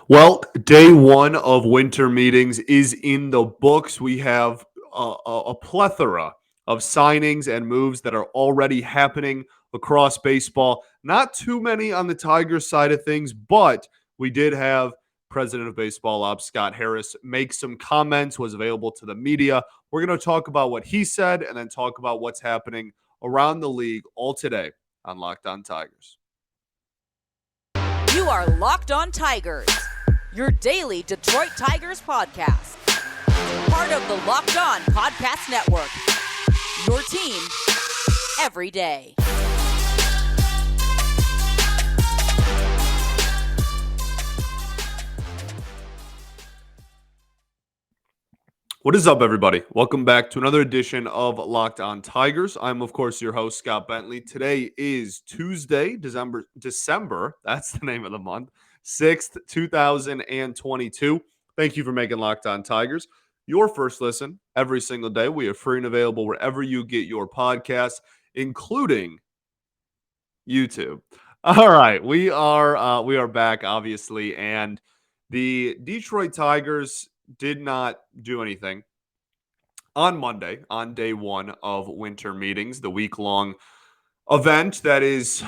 Well, day one of winter meetings is in the books. We have a plethora of signings and moves that are already happening across baseball. Not too many on the Tigers side of things, but we did have President of Baseball Ops Scott Harris make some comments, was available to the media. We're going to talk about what he said and then talk about what's happening around the league all today on Locked On Tigers. You are Locked On Tigers, your daily Detroit Tigers podcast. Part of the Locked On Podcast Network, your team every day. What is up, everybody? Welcome back to another edition of Locked On Tigers. I'm, of course, your host, Scott Bentley. Today is Tuesday, December, that's the name of the month, 6th, 2022. Thank you for making Locked On Tigers your first listen every single day. We are free and available wherever you get your podcasts, including YouTube. All right, we are back, obviously, and the Detroit Tigers did not do anything on Monday, on day one of winter meetings, the week-long event that is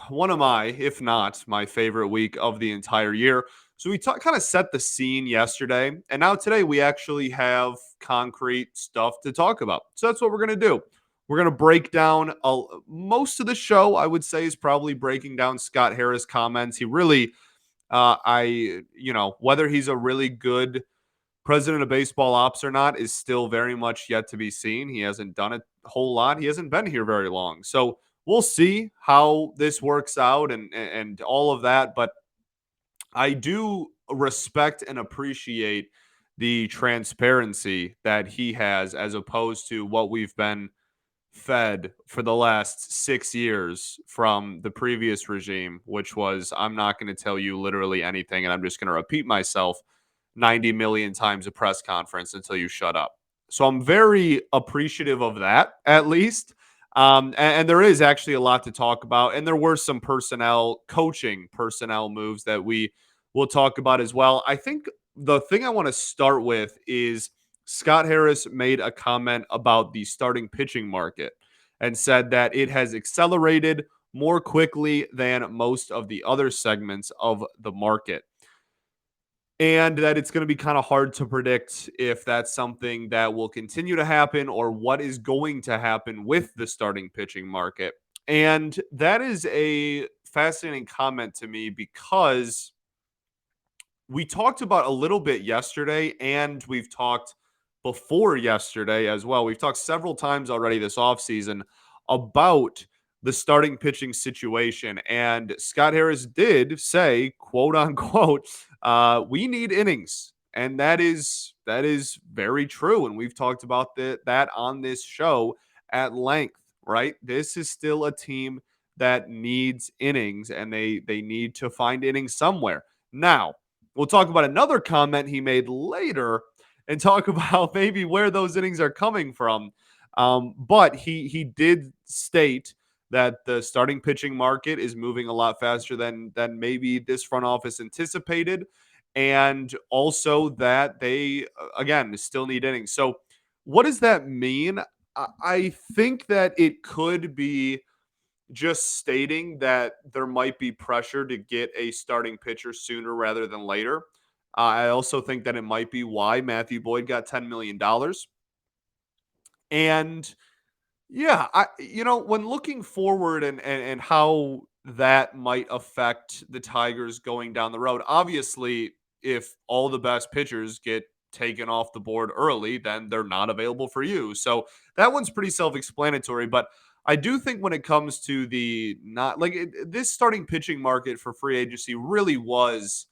one of my, if not my favorite week of the entire year. So we kind of set the scene yesterday, and now today we actually have concrete stuff to talk about. So that's what we're going to do. We're going to break down most of the show, I would say, is probably breaking down Scott Harris' comments. He really, whether he's a really good president of baseball ops or not is still very much yet to be seen. He hasn't done a whole lot. He hasn't been here very long. So we'll see how this works out and all of that. But I do respect and appreciate the transparency that he has as opposed to what we've been fed for the last 6 years from the previous regime, which was, I'm not going to tell you literally anything, and I'm just going to repeat myself 90 million times a press conference until you shut up. So I'm very appreciative of that, at least. And there is actually a lot to talk about. And there were some coaching personnel moves that we will talk about as well. I think the thing I want to start with is Scott Harris made a comment about the starting pitching market and said that it has accelerated more quickly than most of the other segments of the market. And that it's going to be kind of hard to predict if that's something that will continue to happen or what is going to happen with the starting pitching market. And that is a fascinating comment to me because we talked about a little bit yesterday and we've talked before yesterday as well. We've talked several times already this offseason about the starting pitching situation. And Scott Harris did say, quote unquote, we need innings. And that is very true. And we've talked about that on this show at length, right? This is still a team that needs innings and they need to find innings somewhere. Now, we'll talk about another comment he made later and talk about maybe where those innings are coming from. But he did state that the starting pitching market is moving a lot faster than maybe this front office anticipated, and also that they again still need innings. So what does that mean? I think that it could be just stating that there might be pressure to get a starting pitcher sooner rather than later. I also think that it might be why Matthew Boyd got $10 million. And yeah, when looking forward and how that might affect the Tigers going down the road, obviously, if all the best pitchers get taken off the board early, then they're not available for you. So that one's pretty self-explanatory. But I do think when it comes to this starting pitching market for free agency really was,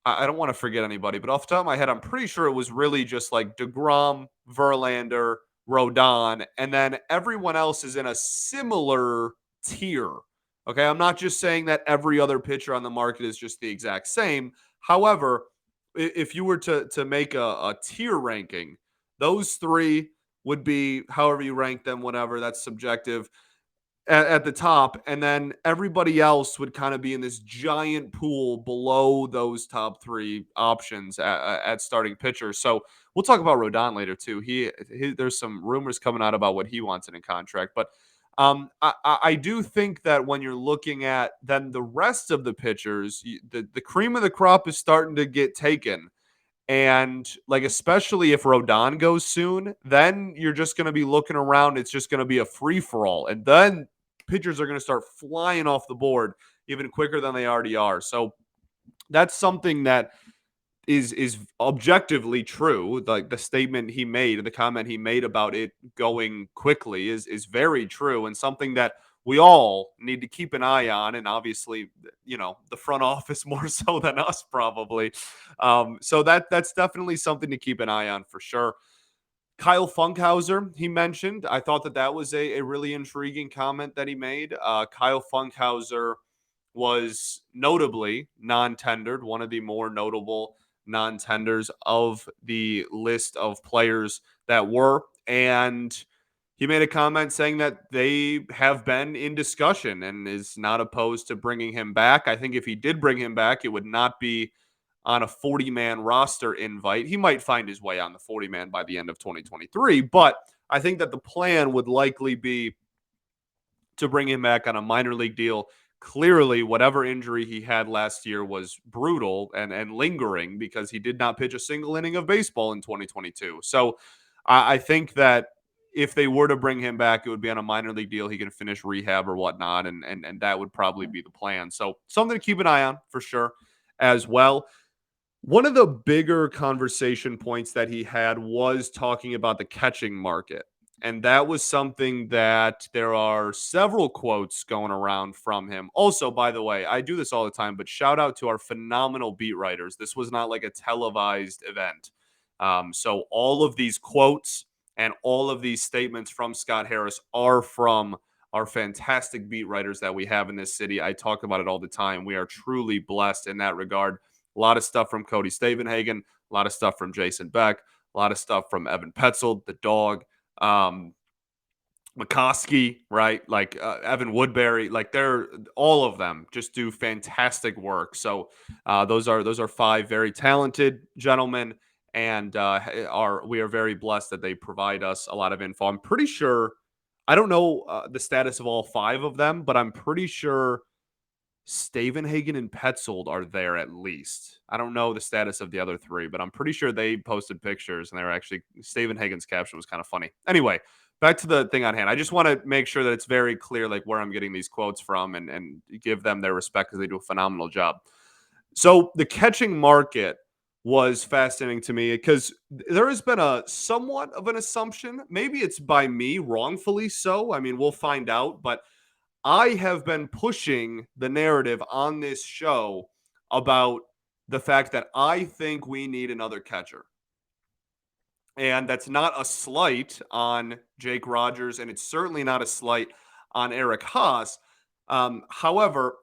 I don't want to forget anybody, but off the top of my head, I'm pretty sure it was really just like DeGrom, Verlander, Rodon, and then everyone else is in a similar tier. Okay, I'm not just saying that every other pitcher on the market is just the exact same. However, if you were to make a tier ranking, those three would be however you rank them, whatever, that's subjective. at the top, and then everybody else would kind of be in this giant pool below those top three options at starting pitcher. So we'll talk about Rodon later too. There's some rumors coming out about what he wants in a contract, but I do think that when you're looking at then the rest of the pitchers, the cream of the crop is starting to get taken. And like, especially if Rodon goes soon, then you're just going to be looking around. It's just going to be a free for all. And then pitchers are going to start flying off the board even quicker than they already are. So that's something that is objectively true. Like the statement he made, the comment he made about it going quickly is very true, and something that we all need to keep an eye on. And obviously, the front office more so than us probably. So that's definitely something to keep an eye on for sure. Kyle Funkhauser, he mentioned. I thought that was a really intriguing comment that he made. Kyle Funkhauser was notably non-tendered, one of the more notable non-tenders of the list of players that were. And he made a comment saying that they have been in discussion and is not opposed to bringing him back. I think if he did bring him back, it would not be on a 40-man roster invite. He might find his way on the 40-man by the end of 2023, but I think that the plan would likely be to bring him back on a minor league deal. Clearly, whatever injury he had last year was brutal and lingering, because he did not pitch a single inning of baseball in 2022. So I think that if they were to bring him back, it would be on a minor league deal. He can finish rehab or whatnot, and that would probably be the plan. So something to keep an eye on for sure as well. One of the bigger conversation points that he had was talking about the catching market. And that was something that there are several quotes going around from him. Also, by the way, I do this all the time, but shout out to our phenomenal beat writers. This was not like a televised event. So all of these quotes and all of these statements from Scott Harris are from our fantastic beat writers that we have in this city. I talk about it all the time. We are truly blessed in that regard. A lot of stuff from Cody Stavenhagen, a lot of stuff from Jason Beck, a lot of stuff from Evan Petzold, the dog, McCoskey, right? Like Evan Woodbury, like they're all of them just do fantastic work. So those are five very talented gentlemen, and we are very blessed that they provide us a lot of info. I'm pretty sure, I don't know the status of all five of them, but I'm pretty sure Stavenhagen and Petzold are there at least. I don't know the status of the other three, but I'm pretty sure they posted pictures, and they were actually, Stavenhagen's caption was kind of funny. Anyway, back to the thing on hand. I just want to make sure that it's very clear, like, where I'm getting these quotes from, and give them their respect because they do a phenomenal job. So the catching market was fascinating to me because there has been a somewhat of an assumption. Maybe it's by me, wrongfully so. I mean, we'll find out, but I have been pushing the narrative on this show about the fact that I think we need another catcher. And that's not a slight on Jake Rogers, and it's certainly not a slight on Eric Haas. However,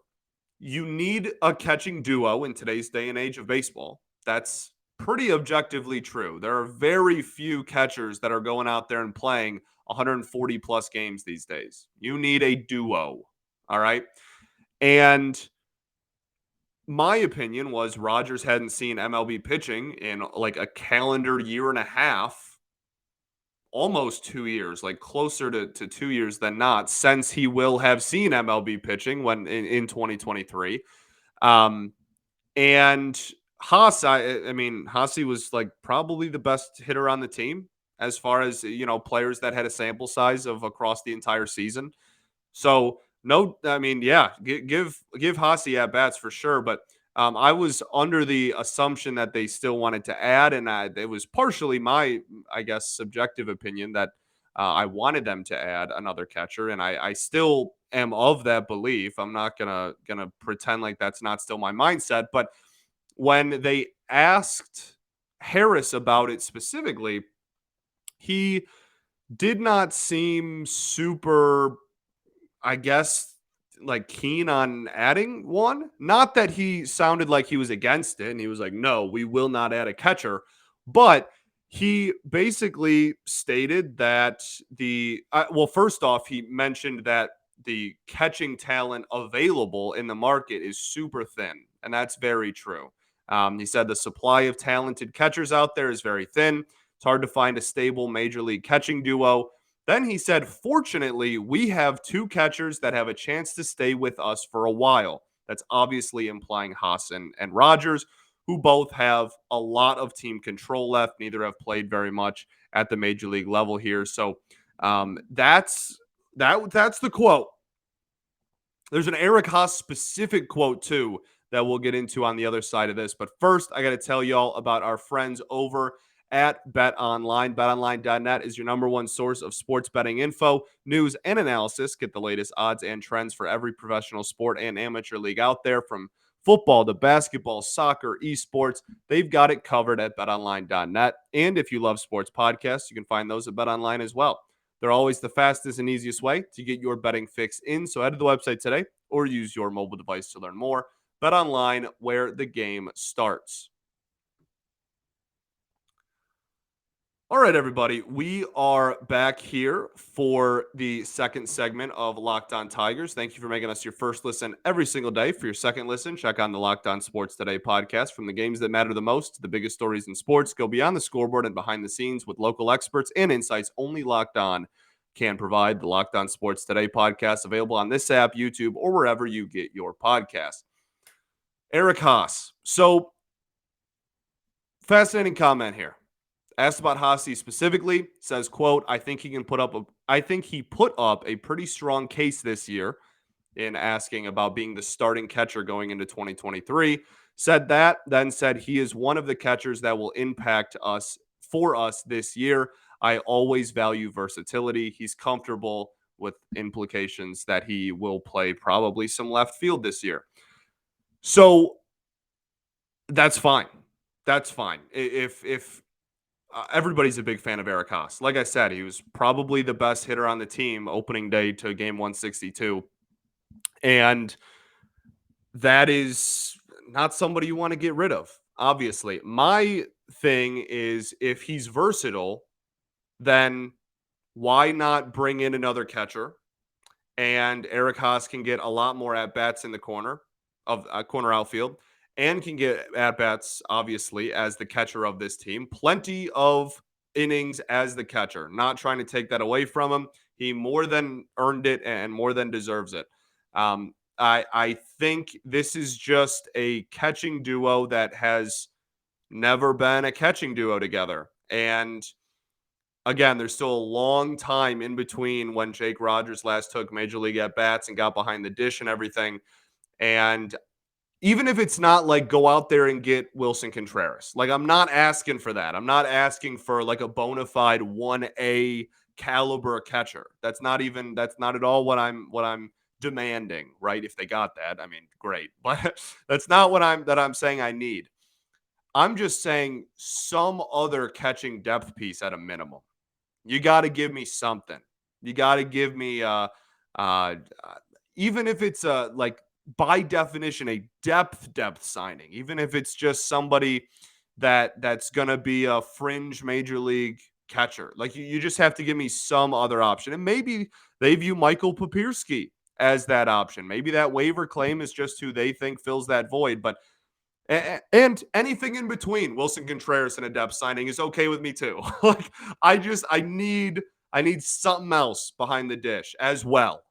you need a catching duo in today's day and age of baseball. That's pretty objectively true. There are very few catchers that are going out there and playing 140 plus games these days. You need a duo. All right. And my opinion was Rogers hadn't seen MLB pitching in like a calendar year and a half, almost 2 years, like closer to 2 years than not, since he will have seen MLB pitching when in 2023. And Haas, I mean, Haase was like probably the best hitter on the team as far as, players that had a sample size of across the entire season. So no, I mean, yeah, give Haase at bats for sure. But I was under the assumption that they still wanted to add, and it was partially my, I guess, subjective opinion that I wanted them to add another catcher, and I still am of that belief. I'm not gonna pretend like that's not still my mindset. But when they asked Harris about it specifically, he did not seem super, I guess, like keen on adding one. Not that he sounded like he was against it and he was like, no, we will not add a catcher. But he basically stated that well, first off, he mentioned that the catching talent available in the market is super thin, and that's very true. He said the supply of talented catchers out there is very thin. It's hard to find a stable major league catching duo. Then he said, fortunately, we have two catchers that have a chance to stay with us for a while. That's obviously implying Haas and Rogers, who both have a lot of team control left. Neither have played very much at the major league level here. So that's the quote. There's an Eric Haas specific quote too that we'll get into on the other side of this. But first, I got to tell y'all about our friends over at BetOnline. BetOnline.net is your number one source of sports betting info, news, and analysis. Get the latest odds and trends for every professional sport and amateur league out there, from football to basketball, soccer, esports. They've got it covered at betonline.net. And if you love sports podcasts, you can find those at BetOnline as well. They're always the fastest and easiest way to get your betting fix in. So head to the website today or use your mobile device to learn more. BetOnline, where the game starts. All right, everybody, we are back here for the second segment of Locked On Tigers. Thank you for making us your first listen every single day. For your second listen, check on the Locked On Sports Today podcast. From the games that matter the most to the biggest stories in sports, go beyond the scoreboard and behind the scenes with local experts and insights only Locked On can provide. The Locked On Sports Today podcast, available on this app, YouTube, or wherever you get your podcasts. Eric Haas. So, fascinating comment here. Asked about Hossie specifically, says, quote, I think he put up a pretty strong case this year in asking about being the starting catcher going into 2023. Said that, then said he is one of the catchers that will impact us this year. I always value versatility. He's comfortable with implications that he will play probably some left field this year. So that's fine. That's fine. If everybody's a big fan of Eric Haas. Like I said, he was probably the best hitter on the team opening day to game 162. And that is not somebody you want to get rid of, obviously. My thing is, if he's versatile, then why not bring in another catcher? And Eric Haas can get a lot more at-bats in the corner outfield, and can get at-bats, obviously, as the catcher of this team. Plenty of innings as the catcher. Not trying to take that away from him. He more than earned it and more than deserves it. I think this is just a catching duo that has never been a catching duo together. And again, there's still a long time in between when Jake Rogers last took major league at-bats and got behind the dish and everything. And even if it's not like go out there and get Wilson Contreras, like I'm not asking for that. I'm not asking for like a bona fide 1A caliber catcher. That's not at all what I'm demanding, right? If they got that, I mean, great. But that's not what I'm saying I need. I'm just saying some other catching depth piece at a minimum. You got to give me something. You got to give me even if it's like by definition a depth signing, even if it's just somebody that's going to be a fringe major league catcher. Like you just have to give me some other option. And maybe they view Michael Papierski as that option. Maybe that waiver claim is just who they think fills that void, but and anything in between Wilson Contreras and a depth signing is okay with me too. Like I need something else behind the dish as well.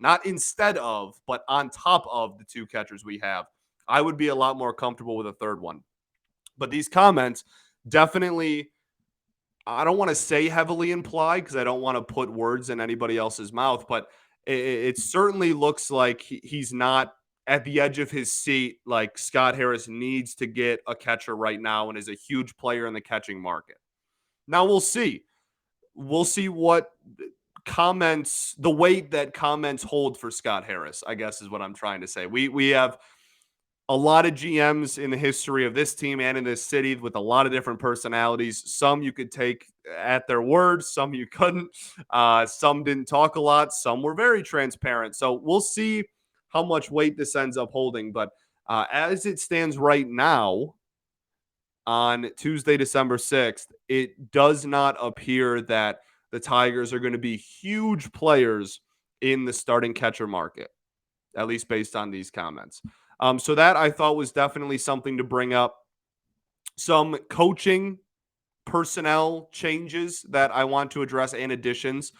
Not instead of, but on top of the two catchers we have. I would be a lot more comfortable with a third one. But these comments definitely, I don't want to say heavily imply because I don't want to put words in anybody else's mouth, but it certainly looks like he's not at the edge of his seat. Like Scott Harris needs to get a catcher right now and is a huge player in the catching market. Now we'll see. We'll see what comments, the weight that comments hold for Scott Harris, I guess is what I'm trying to say. We have a lot of GMs in the history of this team and in this city with a lot of different personalities. Some you could take at their word, some you couldn't. Some didn't talk a lot. Some were very transparent. So we'll see how much weight this ends up holding. But as it stands right now, on Tuesday, December 6th, it does not appear that the Tigers are going to be huge players in the starting catcher market, at least based on these comments. So that I thought was definitely something to bring up. Some coaching personnel changes that I want to address and additions.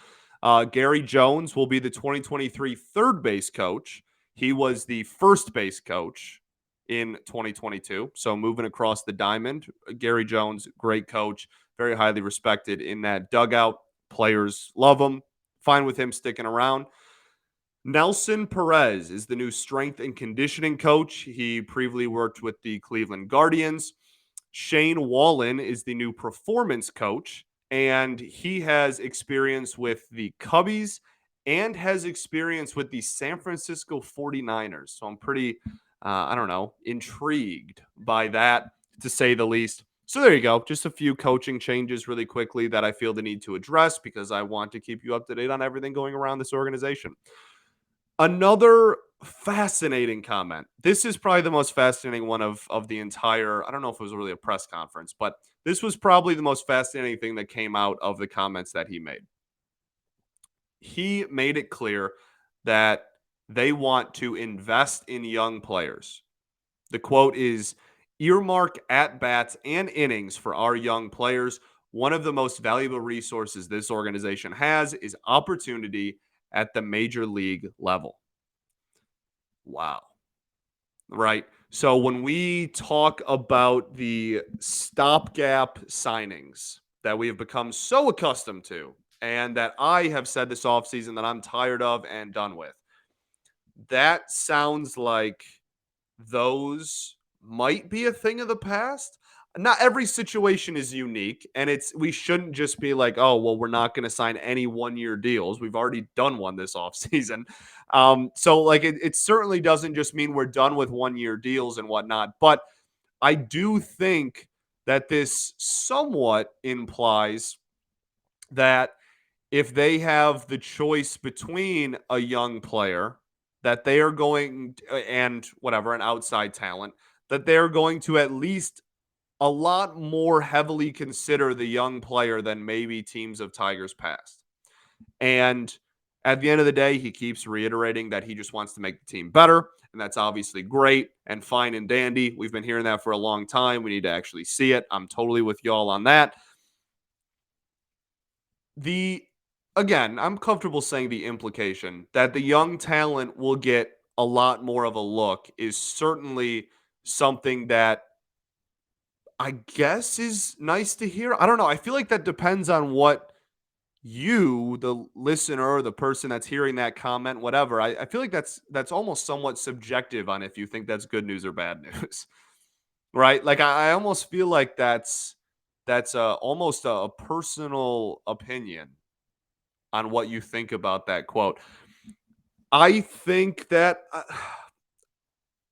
Gary Jones will be the 2023 third base coach. He was the first base coach in 2022. So moving across the diamond, Gary Jones, great coach, very highly respected in that dugout. Players love him. Fine with him sticking around. Nelson Perez is the new strength and conditioning coach. He previously worked with the Cleveland Guardians. Shane Wallen is the new performance coach, and he has experience with the Cubbies and has experience with the San Francisco 49ers. So I'm pretty, intrigued by that, to say the least. So there you go. Just a few coaching changes really quickly that I feel the need to address because I want to keep you up to date on everything going around this organization. Another fascinating comment. This is probably the most fascinating one of the entire, I don't know if it was really a press conference, but this was probably the most fascinating thing that came out of the comments that he made. He made it clear that they want to invest in young players. The quote is, earmark at bats and innings for our young players. One of the most valuable resources this organization has is opportunity at the major league level. Wow. Right. So when we talk about the stopgap signings that we have become so accustomed to, and that I have said this offseason that I'm tired of and done with, that sounds like those might be a thing of the past. Not every situation is unique, and we shouldn't just be like, oh, well, we're not going to sign any 1-year deals. We've already done one this offseason. So like it certainly doesn't just mean we're done with 1-year deals and whatnot. But I do think that this somewhat implies that if they have the choice between a young player that they are going and whatever, an outside talent, that they're going to at least a lot more heavily consider the young player than maybe teams of Tigers past. And at the end of the day, he keeps reiterating that he just wants to make the team better. And that's obviously great and fine and dandy. We've been hearing that for a long time. We need to actually see it. I'm totally with y'all on that. Again, I'm comfortable saying the implication that the young talent will get a lot more of a look is certainly something that I guess is nice to hear. I don't know. I feel like that depends on what you, the listener, the person that's hearing that comment, whatever. I feel like that's almost somewhat subjective on if you think that's good news or bad news, right? Like I almost feel like that's almost a personal opinion on what you think about that quote. I think that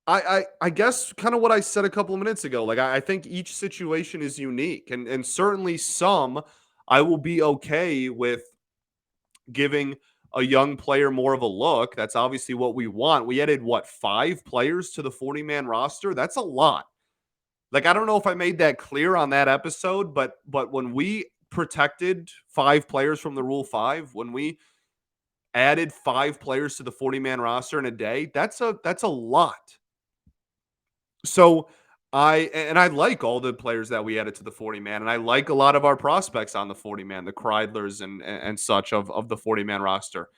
I guess kind of what I said a couple of minutes ago. Like I think each situation is unique, and certainly some I will be okay with giving a young player more of a look. That's obviously what we want. We added 5 players to the 40-man roster. That's a lot. Like I don't know if I made that clear on that episode, but when we protected 5 players from the Rule 5, when we added 5 players to the 40-man roster in a day, that's a lot. So I like all the players that we added to the 40-man, and I like a lot of our prospects on the 40-man, the Kreidlers and such of the 40-man roster.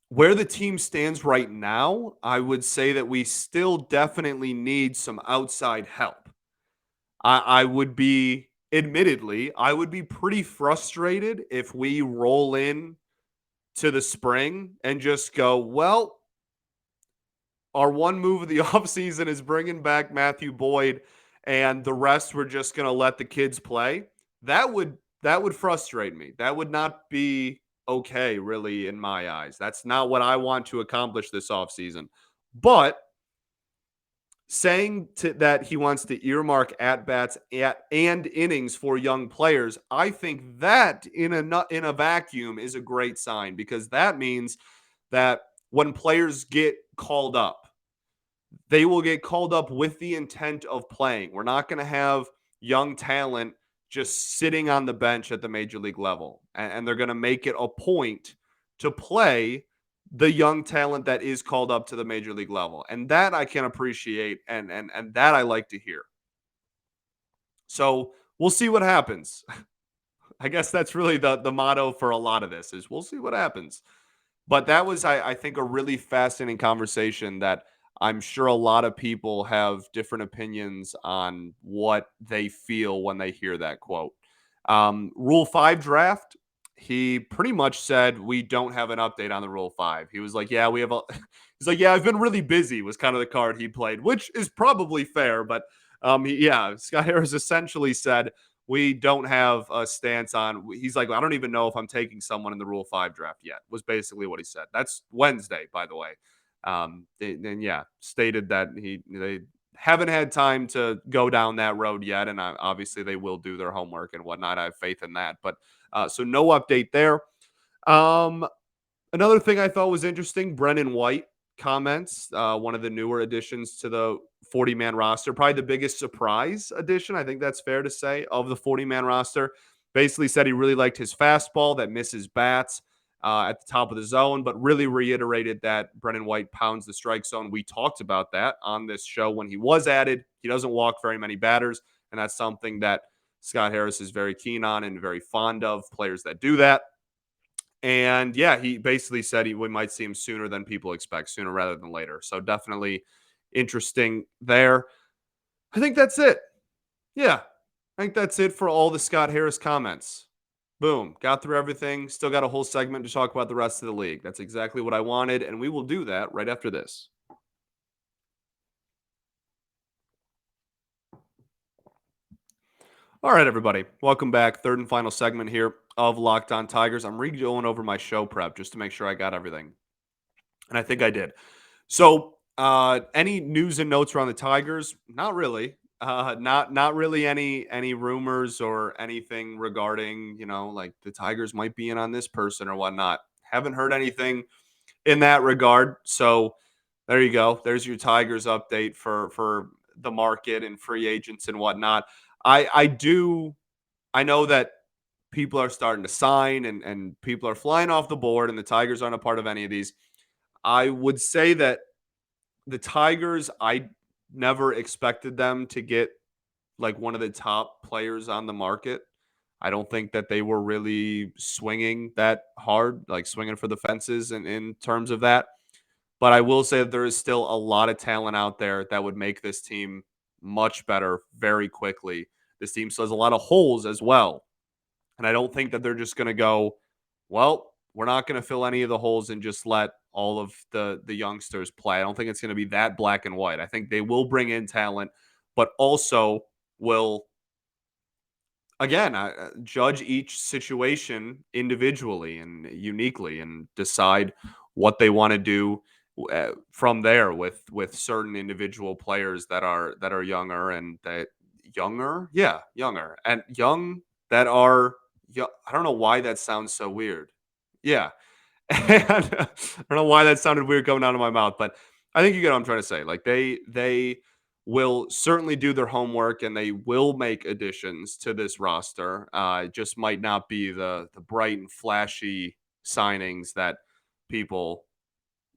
Where the team stands right now, I would say that we still definitely need some outside help. I would be, admittedly, I would be pretty frustrated if we roll in to the spring and just go, well, our one move of the offseason is bringing back Matthew Boyd, and the rest we're just going to let the kids play. That would frustrate me. That would not be okay, really, in my eyes. That's not what I want to accomplish this offseason. But saying that he wants to earmark at-bats and innings for young players, I think that in a vacuum is a great sign, because that means that when players get called up, they will get called up with the intent of playing. We're not going to have young talent just sitting on the bench at the major league level. And they're going to make it a point to play the young talent that is called up to the major league level. And that I can appreciate and that I like to hear. So we'll see what happens. I guess that's really the motto for a lot of this is we'll see what happens. But that was, I think, a really fascinating conversation that I'm sure a lot of people have different opinions on what they feel when they hear that quote. Rule 5 draft, he pretty much said, we don't have an update on the Rule 5. He was like, yeah, we have a. He's like, yeah, I've been really busy, was kind of the card he played, which is probably fair. But Scott Harris essentially said, we don't have a stance on. He's like, I don't even know if I'm taking someone in the Rule 5 draft yet, was basically what he said. That's Wednesday, by the way. Stated that they haven't had time to go down that road yet, and obviously they will do their homework and whatnot. I have faith in that. But so no update there. Another thing I thought was interesting, Brennan White comments, one of the newer additions to the 40-man roster, probably the biggest surprise addition, I think that's fair to say, of the 40-man roster. Basically said he really liked his fastball that misses bats at the top of the zone, but really reiterated that Brennan White pounds the strike zone. We talked about that on this show when he was added. He doesn't walk very many batters, and that's something that Scott Harris is very keen on and very fond of, players that do that. And yeah, he basically said we might see him sooner than people expect, sooner rather than later. So definitely interesting there. I think that's it. Yeah, I think that's it for all the Scott Harris comments. Boom, got through everything. Still got a whole segment to talk about the rest of the league. That's exactly what I wanted, and we will do that right after this. All right, everybody. Welcome back. Third and final segment here of Locked On Tigers. I'm going over my show prep just to make sure I got everything. And I think I did. So, any news and notes around the Tigers? Not really. Not really any rumors or anything regarding, like the Tigers might be in on this person or whatnot. Haven't heard anything in that regard. So there you go. There's your Tigers update for the market and free agents and whatnot. I know that people are starting to sign and people are flying off the board and the Tigers aren't a part of any of these. I would say that the Tigers, I never expected them to get like one of the top players on the market. I don't think that they were really swinging that hard, like swinging for the fences in terms of that. But I will say that there is still a lot of talent out there that would make this team much better very quickly. This team still has a lot of holes as well. And I don't think that they're just going to go, well, we're not going to fill any of the holes and just let all of the youngsters play. I don't think it's going to be that black and white. I think they will bring in talent, but also will, again, judge each situation individually and uniquely and decide what they want to do from there with certain individual players that are younger and that younger and young that are I don't know why that sounds so weird. Yeah. And I don't know why that sounded weird coming out of my mouth, but I think you get what I'm trying to say. Like they will certainly do their homework and they will make additions to this roster. It just might not be the bright and flashy signings that people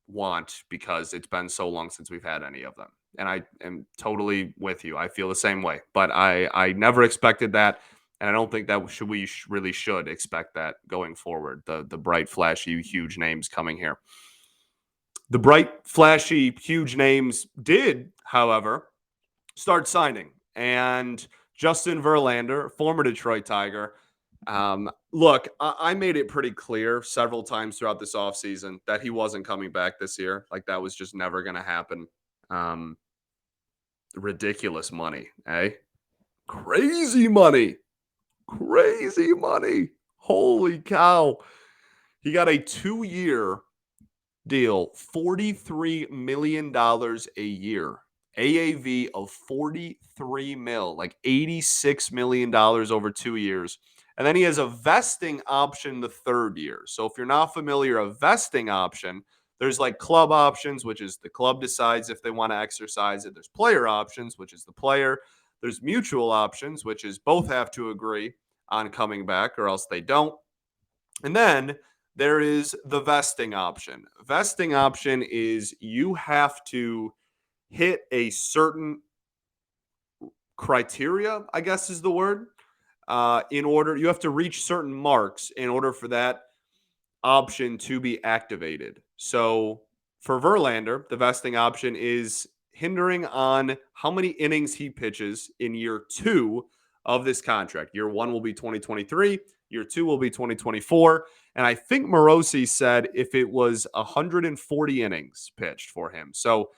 want because it's been so long since we've had any of them. And I am totally with you. I feel the same way, but I never expected that. And I don't think that we really should expect that going forward. The bright, flashy, huge names coming here. The bright, flashy, huge names did, however, start signing. And Justin Verlander, former Detroit Tiger, look, I made it pretty clear several times throughout this offseason that he wasn't coming back this year. Like that was just never going to happen. Ridiculous money, eh? Crazy money. Crazy money. Holy cow. He got a 2-year deal, $43 million a year. AAV of 43 mil, like $86 million over 2 years. And then he has a vesting option the third year. So if you're not familiar, a vesting option, there's like club options, which is the club decides if they want to exercise it. There's player options, which is the player There's mutual options, which is both have to agree on coming back or else they don't. And then there is the vesting option. Vesting option is you have to hit a certain criteria, I guess is the word. In order, you have to reach certain marks in order for that option to be activated. So for Verlander, the vesting option is hindering on how many innings he pitches in year 2 of this contract. Year 1 will be 2023, year 2 will be 2024. And I think Morosi said if it was 140 innings pitched for him. So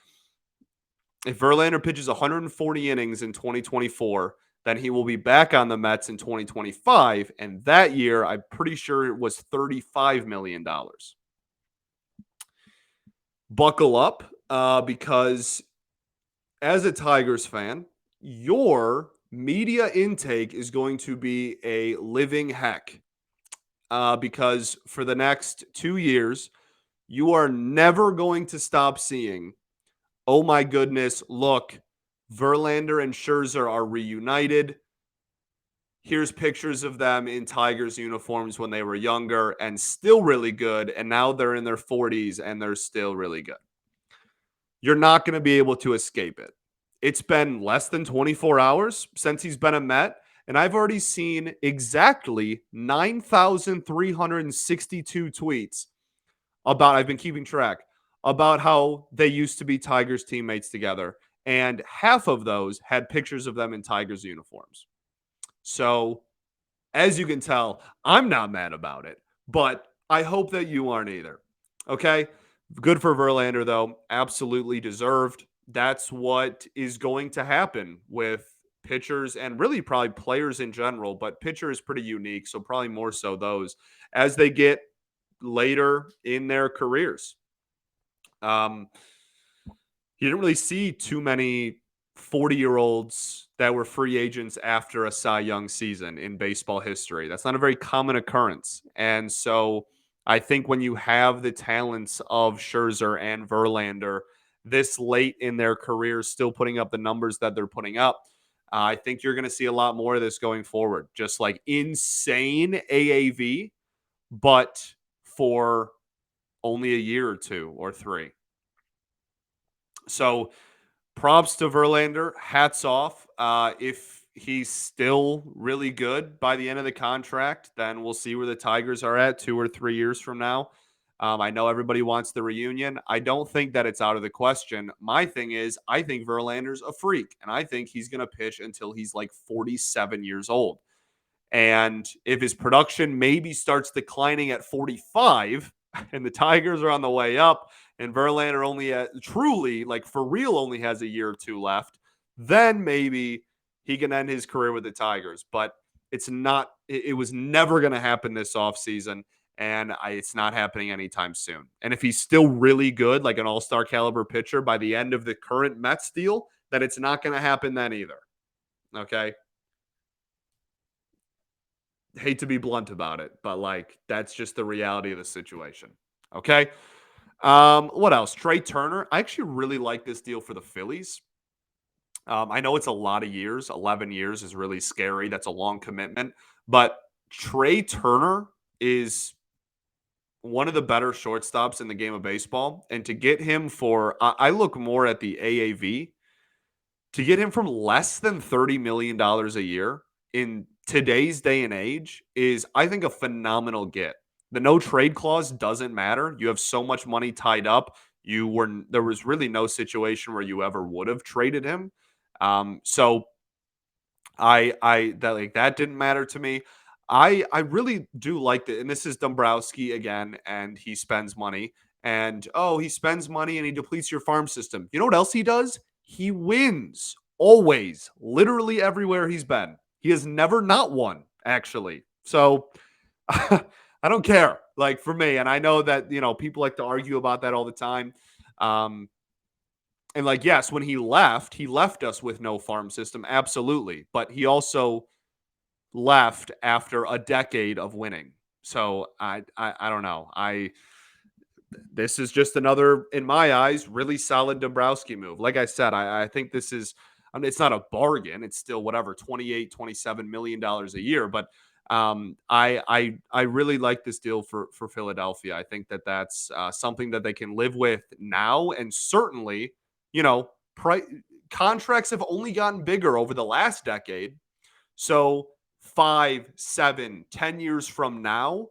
if Verlander pitches 140 innings in 2024, then he will be back on the Mets in 2025. And that year, I'm pretty sure it was $35 million. Buckle up because as a Tigers fan, your media intake is going to be a living heck because for the next 2 years, you are never going to stop seeing, oh my goodness, look, Verlander and Scherzer are reunited. Here's pictures of them in Tigers uniforms when they were younger and still really good. And now they're in their 40s and they're still really good. You're not going to be able to escape it. It's been less than 24 hours since he's been a Met. And I've already seen exactly 9,362 tweets about, I've been keeping track, about how they used to be Tigers teammates together. And half of those had pictures of them in Tigers uniforms. So, as you can tell, I'm not mad about it, but I hope that you aren't either. Okay? Good for Verlander, though. Absolutely deserved. That's what is going to happen with pitchers and really probably players in general, but pitcher is pretty unique, so probably more so those as they get later in their careers. You didn't really see too many 40-year-olds that were free agents after a Cy Young season in baseball history. That's not a very common occurrence. And so I think when you have the talents of Scherzer and Verlander this late in their careers, still putting up the numbers that they're putting up, I think you're going to see a lot more of this going forward. Just like insane AAV, but for only a year or 2 or 3. So props to Verlander. Hats off. If he's still really good by the end of the contract, then we'll see where the Tigers are at 2 or 3 years from now. I know everybody wants the reunion. I don't think that it's out of the question. My thing is, I think Verlander's a freak, and I think he's going to pitch until he's like 47 years old. And if his production maybe starts declining at 45 and the Tigers are on the way up and Verlander only truly, like for real, only has a year or 2 left, then maybe he can end his career with the Tigers. But it's not, it was never going to happen this offseason. And it's not happening anytime soon. And if he's still really good, like an all-star caliber pitcher by the end of the current Mets deal, then it's not going to happen then either. Okay. Hate to be blunt about it, but like that's just the reality of the situation. Okay. What else? Trey Turner. I actually really like this deal for the Phillies. I know it's a lot of years. 11 years is really scary. That's a long commitment. But Trey Turner is one of the better shortstops in the game of baseball. And to get him for, I look more at the AAV, to get him from less than $30 million a year in today's day and age is, I think, a phenomenal get. The no trade clause doesn't matter. You have so much money tied up. There was really no situation where you ever would have traded him. So that didn't matter to me. I really do like that. And this is Dombrowski again, and he spends money. And he spends money and he depletes your farm system. You know what else he does? He wins always, literally everywhere he's been. He has never not won, actually. So I don't care, like for me. And I know that, people like to argue about that all the time. And like, yes, when he left us with no farm system. Absolutely. But he also left after a decade of winning. So I don't know. This is just another, in my eyes, really solid Dombrowski move. Like I said, I think this is it's not a bargain. It's still whatever, 28, $27 million a year. But I really like this deal for Philadelphia. I think that's something that they can live with now, and certainly, you know, contracts have only gotten bigger over the last decade. So 5, 7, 10 years from now,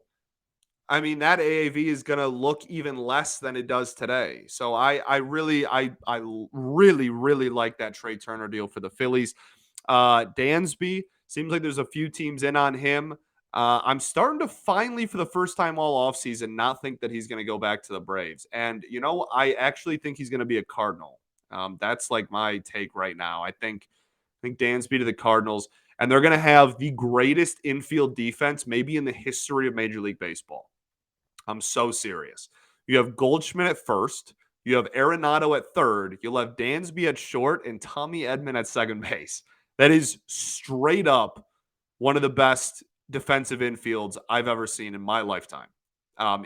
I mean, that AAV is going to look even less than it does today. So I really like that Trey Turner deal for the Phillies. Dansby, seems like there's a few teams in on him. I'm starting to finally, for the first time all offseason, not think that he's going to go back to the Braves. And, I actually think he's going to be a Cardinal. That's like my take right now. I think Dansby to the Cardinals, and they're going to have the greatest infield defense maybe in the history of Major League Baseball. I'm so serious. You have Goldschmidt at first. You have Arenado at third. You'll have Dansby at short and Tommy Edman at second base. That is straight up one of the best defensive infields I've ever seen in my lifetime,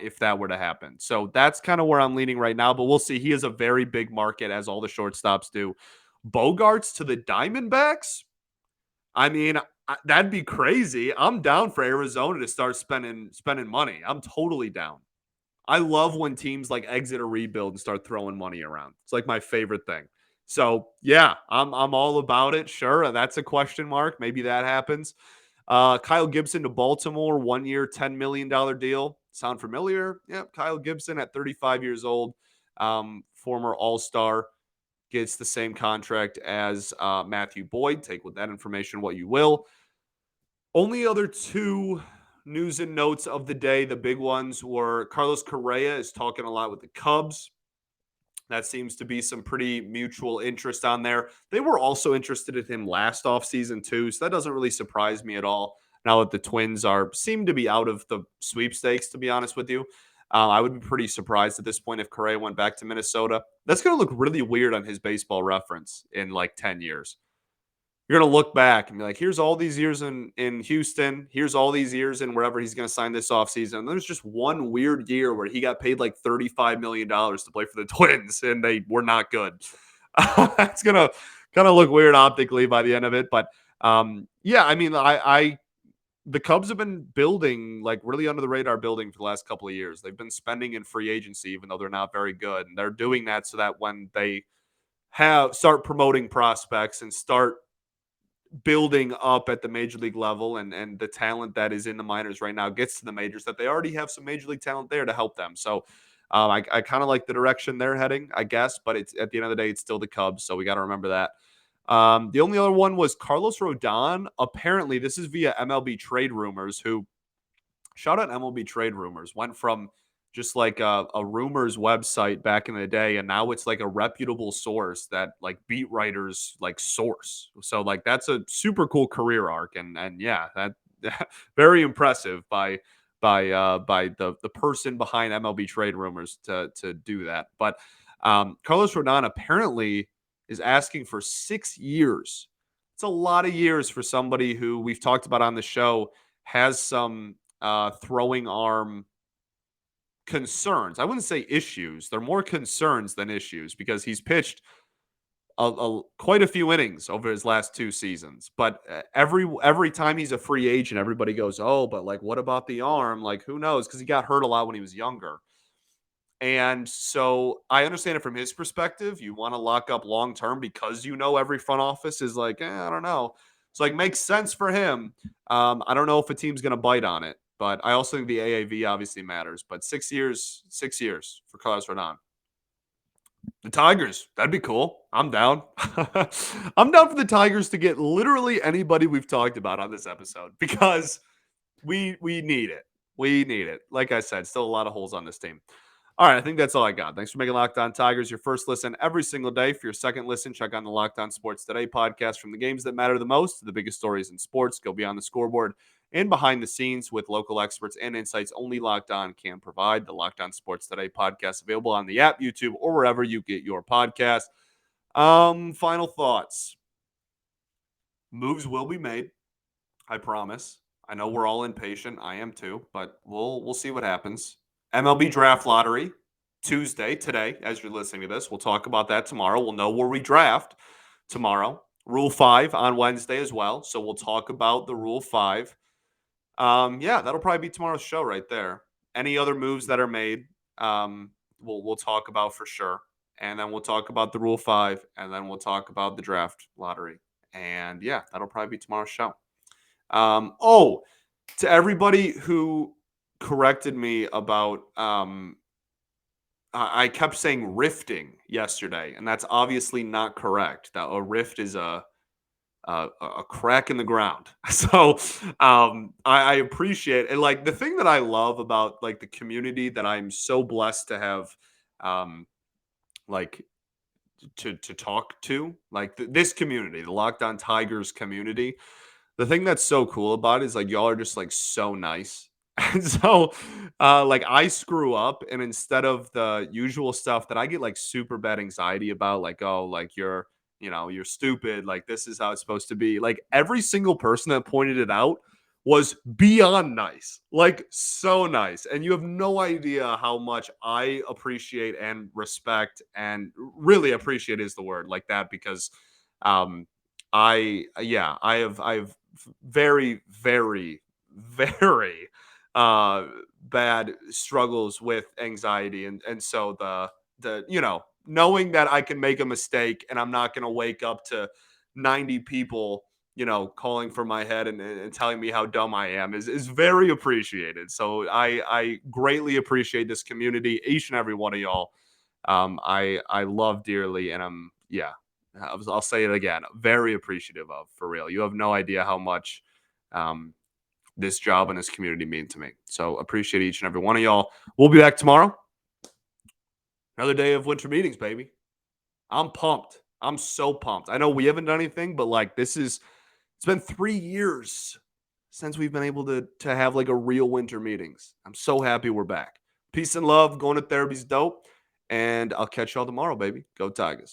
if that were to happen. So that's kind of where I'm leaning right now, but we'll see. He has a very big market, as all the shortstops do. Bogarts to the Diamondbacks? I mean, that'd be crazy. I'm down for Arizona to start spending money. I'm totally down. I love when teams like exit a rebuild and start throwing money around. It's like my favorite thing. So yeah, I'm all about it. Sure, that's a question mark. Maybe that happens. Kyle Gibson to Baltimore, 1 year, $10 million deal. Sound familiar? Yep. Kyle Gibson at 35 years old, former All-Star, gets the same contract as Matthew Boyd. Take with that information what you will. Only other two news and notes of the day, the big ones, were Carlos Correa is talking a lot with the Cubs. That seems to be some pretty mutual interest on there. They were also interested in him last offseason too, so that doesn't really surprise me at all. Now that the Twins seem to be out of the sweepstakes, to be honest with you, I would be pretty surprised at this point if Correa went back to Minnesota. That's going to look really weird on his baseball reference in like 10 years. You're going to look back and be like, here's all these years in Houston. Here's all these years in wherever he's going to sign this offseason. And there's just one weird year where he got paid like $35 million to play for the Twins, and they were not good. That's going to kind of look weird optically by the end of it. But yeah, I mean, the Cubs have been building, like really under the radar building for the last couple of years. They've been spending in free agency, even though they're not very good. And they're doing that so that when they start promoting prospects and start building up at the major league level, and the talent that is in the minors right now gets to the majors, that they already have some major league talent there to help them. So I kind of like the direction they're heading, I guess, but it's at the end of the day, it's still the Cubs. So we got to remember that. The only other one was Carlos Rodon. Apparently, this is via MLB Trade Rumors, who, shout out MLB Trade Rumors, went from just like a rumors website back in the day, and now it's like a reputable source that like beat writers like source. So like that's a super cool career arc, and yeah, that very impressive by the person behind MLB Trade Rumors to do that. But Carlos Rodon apparently is asking for 6 years. It's a lot of years for somebody who we've talked about on the show has some throwing arm concerns. I wouldn't say issues. They're more concerns than issues because he's pitched quite a few innings over his last 2 seasons. But every time he's a free agent, everybody goes, "Oh, but like, what about the arm? Like, who knows?" Because he got hurt a lot when he was younger. And so I understand it from his perspective. You want to lock up long term because every front office is like, I don't know. So like makes sense for him. I don't know if a team's going to bite on it, but I also think the AAV obviously matters. But 6 years, 6 years for Carlos Rodon. The Tigers, that'd be cool. I'm down. I'm down for the Tigers to get literally anybody we've talked about on this episode because we need it. We need it. Like I said, still a lot of holes on this team. All right, I think that's all I got. Thanks for making Locked On Tigers your first listen every single day. For your second listen, check on the Locked On Sports Today podcast. From the games that matter the most to the biggest stories in sports, go beyond the scoreboard and behind the scenes with local experts and insights only Locked On can provide. The Locked On Sports Today podcast available on the app, YouTube, or wherever you get your podcast. Final thoughts. Moves will be made. I promise. I know we're all impatient. I am too, but we'll see what happens. MLB draft lottery Tuesday, today, as you're listening to this. We'll talk about that tomorrow. We'll know where we draft tomorrow. Rule 5 on Wednesday as well. So we'll talk about the Rule 5. Yeah, that'll probably be tomorrow's show right there. Any other moves that are made, we'll talk about for sure. And then we'll talk about the Rule 5, and then we'll talk about the draft lottery. And yeah, that'll probably be tomorrow's show. Oh, to everybody who corrected me about I kept saying rifting yesterday, and that's obviously not correct. That a rift is a crack in the ground. So I appreciate and like the thing that I love about like the community that I'm so blessed to have um like to talk to like this community, the Locked On Tigers community. The thing that's so cool about it is like y'all are just like so nice. And so like I screw up and instead of the usual stuff that I get like super bad anxiety about, like, oh, like you're stupid, like this is how it's supposed to be. Like every single person that pointed it out was beyond nice, like so nice. And you have no idea how much I appreciate and respect and really appreciate is the word like that because um I have very, very, very bad struggles with anxiety. And so the knowing that I can make a mistake and I'm not gonna wake up to 90 people, calling for my head and telling me how dumb I am is very appreciated. So I greatly appreciate this community, each and every one of y'all. I love dearly, and I'll say it again. Very appreciative of, for real. You have no idea how much um, this job and this community mean to me. So appreciate each and every one of y'all. We'll be back tomorrow. Another day of winter meetings, baby. I'm pumped. I'm so pumped. I know we haven't done anything, but like it's been 3 years since we've been able to have like a real winter meetings. I'm so happy we're back. Peace and love. Going to therapy's dope. And I'll catch y'all tomorrow, baby. Go Tigers.